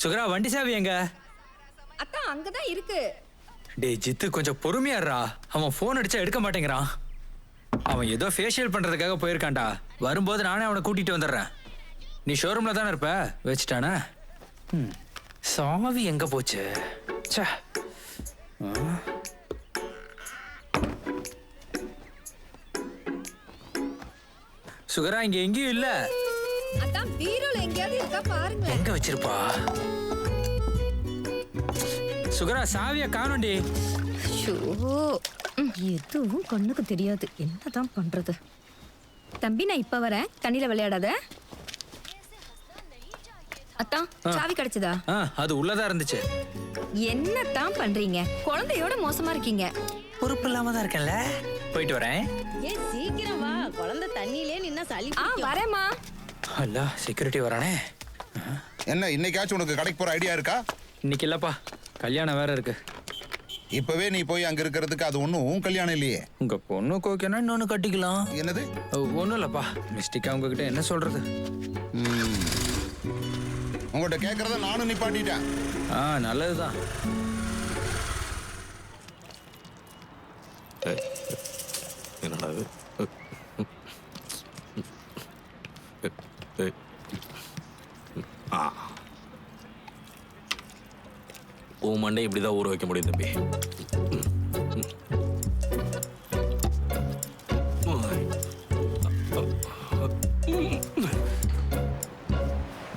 சுகரா வண்டி சாவி எங்க? அத்தா அங்கதான் இருக்கு. டேய் ஜித்து கொஞ்சம் பொறுமையாடுறா. அவன் ஃபோன் அடிச்சா எடுக்க மாட்டேங்கிறான். அவன் ஏதோ ஃபேஷியல் பண்றதுக்காக போயிருக்கான்டா. வரும்போது நானே அவனை கூட்டிட்டு வந்துடுறேன். நீ ஷோரூம்ல தானே இருப்ப? வச்சுட்டானா? சாவி எங்க போச்சு? ச்சே. சுகரா இங்க எங்கேயும் இல்ல. அத்தா பீரோல எங்கயாவது இருக்கா பாருங்க. எங்க வச்சிருப்பா? சுகரா சாவிய காணோண்டி. ஷோ, எதுவும் கண்ணுக்கு தெரியாது. என்னதான் பண்றது? தம்பி நான் இப்ப வரேன், தண்ணியில விளையாடாத. அத்தா சாவி கிடைச்சதா? அது உள்ளதா இருந்துச்சு. என்னத்தான் பண்றீங்க? குழந்தையோட மோசமா இருக்கீங்க. பொறுப்பு இல்லாம தான் இருக்கேன்ல. போயிட்டு வரேன். ஏன் சீக்கிரம் வா, குழந்தை தண்ணியிலே நின்னா சளி பிடிக்கும். வரேம்மா. அல்ல செக்யூரிட்டி வரானே. என்ன இன்னைக்காச்சும் உனக்கு கடைக்கு போற ஐடியா இருக்கா? இன்னைக்கு இல்லப்பா, கல்யாணம் வேற இருக்கு. இப்பவே நீ போய் அங்க இருக்கிறதுக்கு அது ஒண்ணும் உன் கல்யாணம் இல்லையே. உங்க பொண்ணு கோக்கேனா இன்னொன்னு கட்டிக்கலாம். என்னது? ஒண்ணும் இல்லப்பா, மிஸ்டேக்கா உங்ககிட்ட என்ன சொல்றது? உங்கள்கிட்ட கேட்கறத நானும் நிப்பாட்டிட்டேன். நல்லதுதான். என்னடா உன் மண்டை இப்படிதான் ஊற வைக்க முடியும் தம்பி.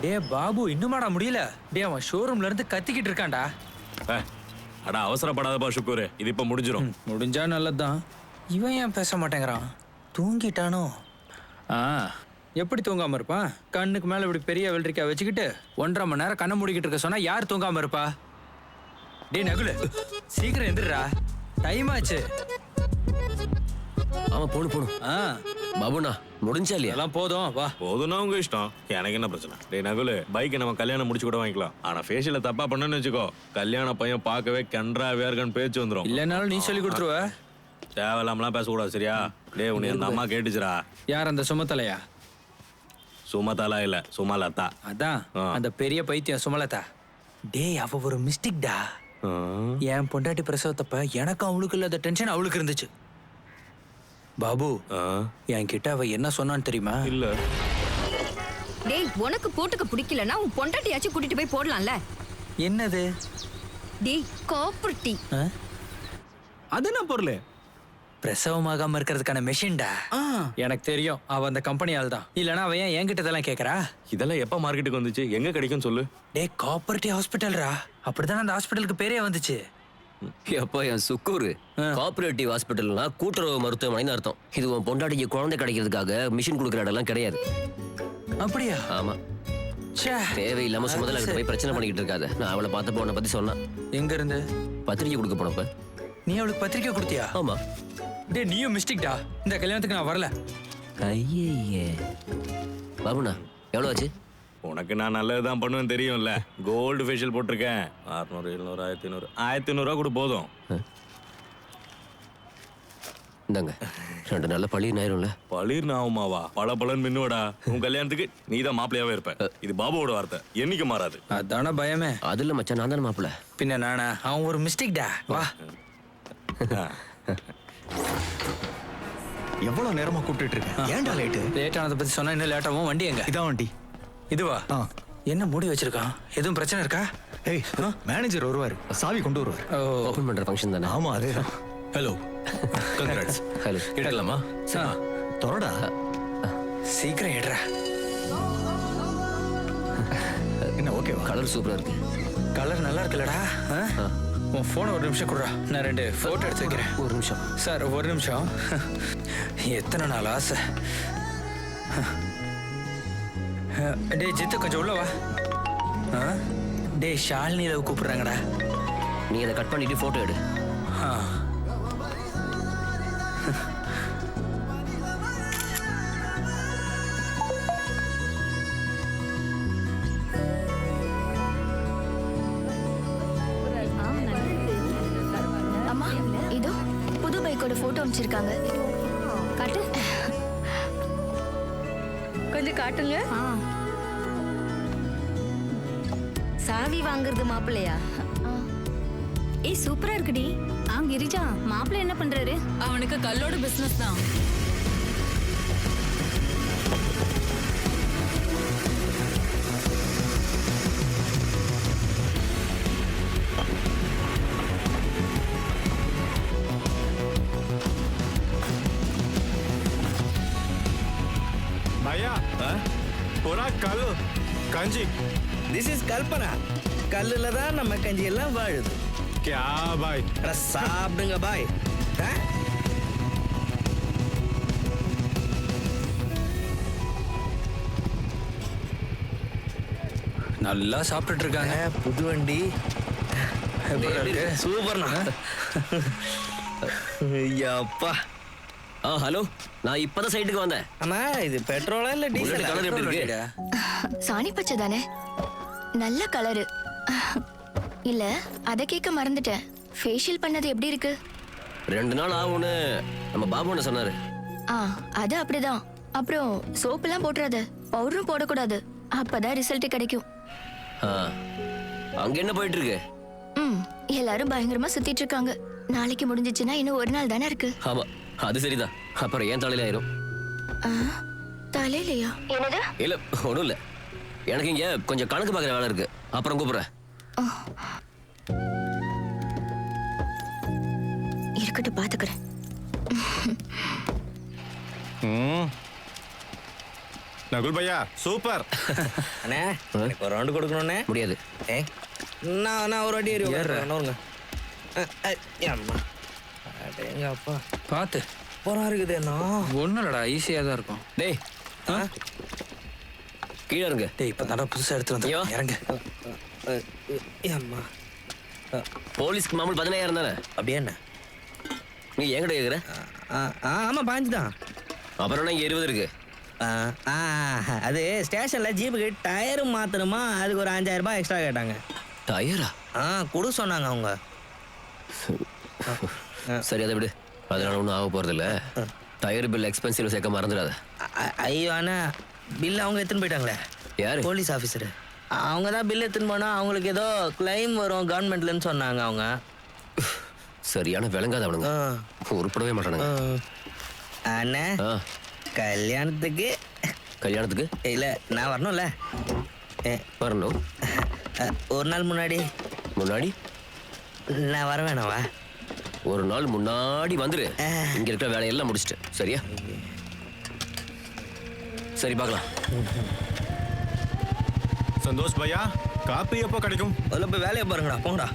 டே பாபு இன்னுமாடா முடியல? டே அவன் ஷோரூம்ல இருந்து கத்திக்கிட்டு இருக்கான்டா. அடா அவசரப்படாதப்பா சுக்கூரு, இது இப்ப முடிஞ்சிடும். முடிஞ்சா நல்லதுதான். இவன் ஏன் பேச மாட்டேங்கிறான்? தூங்கிட்டானோ? எப்படி தூங்காம இருப்பான்? கண்ணுக்கு மேல இப்படி பெரிய வெள்ளரிக்காய் வச்சுக்கிட்டு 1.5 மணி நேரம் கண்ணை மூடிக்கிட்டு இருக்க சொன்னா யார் தூங்காம இருப்பா? டே நகுலு, சீக்கிரம் எந்திரா, டைம் ஆச்சு. ஆமா போணும். பாபுண்ணா முடிஞ்சா இல்லையா? எல்லாம் போதும், வா. போதும்னா உங்க இஷ்டம், எனக்கு என்ன பிரச்சனை? டேய் நகுலு, பைக்கை நம்ம கல்யாணம் முடிச்சு கூட வாங்கிக்கலாம். ஆனா ஃபேஷியல தப்பா பண்ணன்னு வச்சுக்கோ, கல்யாண பையன் பார்க்கவே கன்றாவியா இருக்கான்னு பேச்சு வந்துடும். இல்லைனாலும் நீ சொல்லி கொடுத்துருவ. தேவையில்லாமலாம் பேசக்கூடாது சரியா? டே உன்னை அந்த அம்மா கேட்டுச்சுரா. யார் அந்த சுமத்தலையா? சுமதாலா இல்ல, சுமலதா. அதான் அந்த பெரிய பைத்தியம் சுமலதா. டேய் அவ ஒரு மிஸ்டேக்டா. என் பொண்டாட்டி பிரசவத்தப்ப எனக்கும் அவளுக்கு இல்லாத டென்ஷன் அவளுக்கு இருந்துச்சு. பாபு என் கிட்ட அவ என்ன சொன்னான்னு தெரியுமா? இல்ல. டேய் உனக்கு போட்டுக்க பிடிக்கலன்னா உன் பொண்டாட்டியாச்சும் கூட்டிட்டு போய் போடலாம்ல. என்னது? டேய் காப்பர்ட்டி. அது என்ன பொருள்? பிரசவமாகாம இருக்கிறதுக்கான மெஷின்டா. எனக்கு தெரியும், அவ அந்த கம்பெனி ஆள் தான். இல்லனா அவ ஏன் என்கிட்ட இதெல்லாம் கேக்குறா? இதெல்லாம் எப்ப மார்க்கெட்டுக்கு வந்துச்சு, எங்க கிடைக்கும் சொல்லு? டேய் காப்பர்ட்டி ஹாஸ்பிட்டல்ரா, அப்படிதான் அந்த ஹாஸ்பிட்டலுக்கு பேரே வந்துச்சு. எப்போ என் சுக்கூரு, கோஆபரேட்டிவ் ஹாஸ்பிட்டல்னா கூட்டுறவு மருத்துவமனைன்னு அர்த்தம். இது உன் பொண்டாட்டிக்கு குழந்தை கிடைக்கிறதுக்காக மிஷின் கொடுக்குற இடம்லாம் கிடையாது. அப்படியா? ஆமா. தேவையில்லாம சுமதல கிட்ட போய் பிரச்சனை பண்ணிக்கிட்டு இருக்காத. நான் அவளை பார்த்தப்ப உன்னை பத்தி சொன்னான். எங்க இருந்து? பத்திரிக்கை கொடுக்க போனப்ப. நீ அவளுக்கு பத்திரிக்கை கொடுத்தியா? ஆமா. டேய் நீயும் மிஸ்டேக்டா, இந்த கல்யாணத்துக்கு நான் வரல. ஐயே பாபுண்ணா எவ்வளோ ஆச்சு? உனக்கு நான் நல்லதுதான் பண்ணுவேன் தெரியும்ல. கோல்டு ஃபேஷியல் போட்டிருக்கேன். 600 700 1500 1500 ரூபா கூட போதும். இந்தாங்க 2 நாள்ல பழிர் ஆயிரும்ல. பளிர் ஆகுமாவா? பலன்னு மின்னுவடா. உன் கல்யாணத்துக்கு நீ தான் மாப்பிள்ளையாவே இருப்ப. இது பாபுவோட வார்த்தை, என்னைக்கு மாறாது. அதான பயமே. அது இல்ல மச்சான், நான் தானே மாப்பிள்ள. பின்ன நானா? அவன் ஒரு மிஸ்டேக்டா. வா. எவ்வளவு நேரமா கூப்பிட்டு இருக்கேன், ஏன்டா லேட் ஆனதை பத்தி சொன்னா இன்னும் லேட்டாவும். வண்டி எங்க? இதான் வண்டி. இதுவா? என்ன மூடி வச்சிருக்கான்? எதுவும் பிரச்சனை இருக்கா? ஏய் மேனேஜர் வருவாரு, சாவி கொண்டு வருவாரு. ஓபன் பண்ற ஃபங்க்ஷன் தானே? ஆமா அதே. Hello congrats. ஹலோ எடுக்கலாமா? தொடடா, சீக்கிரம் எடுறா. என்ன ஓகேவா? கலர் சூப்பரா இருக்கு. கலர் நல்லா இருக்குல்லடா. உன் ஃபோனை ஒரு நிமிஷம் கொடுறா, நான் 2 ஃபோட்டோ எடுத்து வைக்கிறேன். ஒரு நிமிஷம் சார், ஒரு நிமிஷம். எத்தனை நாள் ஆசை. டேய் ஜித்து கொஞ்சம் உள்ள வா. டேய் ஷாலினியில கூப்பிடுறாங்கடா. நீ அதை கட் பண்ணிட்டு போட்டோ எடு. அம்மா இதோ புது பைக்கோட போட்டோ அனுப்பிச்சிருக்காங்க. காட்டு. கொஞ்சம் காட்டுங்க. சாவி வாங்குறது மாப்பிள்ளையா? ஏய் சூப்பரா இருக்குடி. கிரிஜா மாப்பிள்ளை என்ன பண்றாரு? அவனுக்கு கல்லோட பிசினஸ் தான். भैया पूरा कल कंजी திஸ் இஸ் கல்பனா. கல்லுல தான் நம்ம கஞ்சி எல்லாம் வாழுது. क्या भाई அட சாப்பிடுங்க பாய். நல்லா சாப்பிட்டுட்டு இருக்காங்க. புது வண்டி எப்படி இருக்கு? சூப்பர்ண்ணா. ஐயாப்பா. ஹலோ, நான் இப்பதான் சைட்டுக்கு வந்தேன். அண்ணா இது பெட்ரோலா இல்ல டீசல்? கலர் எப்படி இருக்கு? சாணி பச்சை தானே, நல்ல கலரு. இல்ல அதை கேட்க மறந்துட்டேன். ஃபேஷியல் பண்ணது எப்படி இருக்கு? 2 நாள் ஆகும்னு நம்ம பாபு என்ன சொன்னாரு. அது அப்படிதான். அப்புறம் சோப்பெல்லாம் போட்டுறாத, பவுடரும் போடக்கூடாது. அப்பதான் ரிசல்ட் கிடைக்கும். அங்க என்ன போயிட்டு இருக்கு? எல்லாரும் பயங்கரமா சுத்திட்டு இருக்காங்க. நாளைக்கு முடிஞ்சிச்சுன்னா இன்னும் 1 நாள் தானே இருக்கு. ஆமா, அது சரிதான். அப்புறம் ஏன் தலையில ஆயிரும்? தலையிலையா? என்னது? இல்ல, ஒண்ணும் இல்ல. எனக்கு இங்க கொஞ்சம் கணக்கு பார்க்குற வேலை இருக்கு. அப்புறம் கூப்பிடுறேன். இருக்கட்டும், பாத்துக்கிறேன். நகுல் भैया சூப்பர். அண்ணே எனக்கு ஒரு ரவுண்ட் கொடுக்கணும்ண்ணே. முடியாது. நான் ஒரு வாட்டி ஏறி உட்காருங்க. அம்மா எங்க அப்பா பார்த்து போறா இருக்குது என்ன? ஒன்றும் இல்லடா, ஈஸியாக தான் இருக்கும். டேய், கீழே இருங்க. டேய் இப்போ தானே புதுசாக எடுத்து ஐயோ. வந்து இறங்க. அம்மா போலீஸ்க்கு மாமூல் 15000 தானே? அப்படியே என்ன? நீ என்கிட்ட கேக்குற? ஆமா 5 தான். அப்புறம் என்ன இங்க 20 இருக்கு? அது ஸ்டேஷன்ல ஜீப்புக்கு டயர் மாத்தணுமா, அதுக்கு ஒரு 5000 ரூபாய் எக்ஸ்ட்ரா கேட்டாங்க. டயரா? கொடு சொன்னாங்க அவங்க. சரி, அதை விடு. அதனால ஒன்றும் ஆக போறது இல்ல. டயர் பில் எக்ஸ்பென்சிவ் சேர்க்க மறந்துடாத. ஐயோ அண்ணா, பில் அவங்க எடுத்துன்னு போயிட்டாங்களே. யாரு? Police officer. அவங்க தான் பில் எடுத்துன்னு போனா அவங்களுக்கு ஏதோ கிளைம் வரும் கவர்மெண்ட்லன்னு சொன்னாங்க அவங்க. சரியான விளங்காத அவனுங்க, உருப்படவே மாட்டானுங்க. அண்ணா, கல்யாணத்துக்கு கல்யாணத்துக்கு இல்ல நான் வரணும்ல. வரணும். ஒரு நாள் முன்னாடி நான் வர வேணாவா? ஒரு நாள் முன்னாடி வந்துரு. இங்க இருக்கிற வேலையெல்லாம் முடிச்சிட்டு. சரியா? சரி, பார்க்கலாம். சந்தோஷ் भैया காப்பி எப்போ கிடைக்கும்? அதில் போய் வேலையை பாருங்கடா, போங்கடா.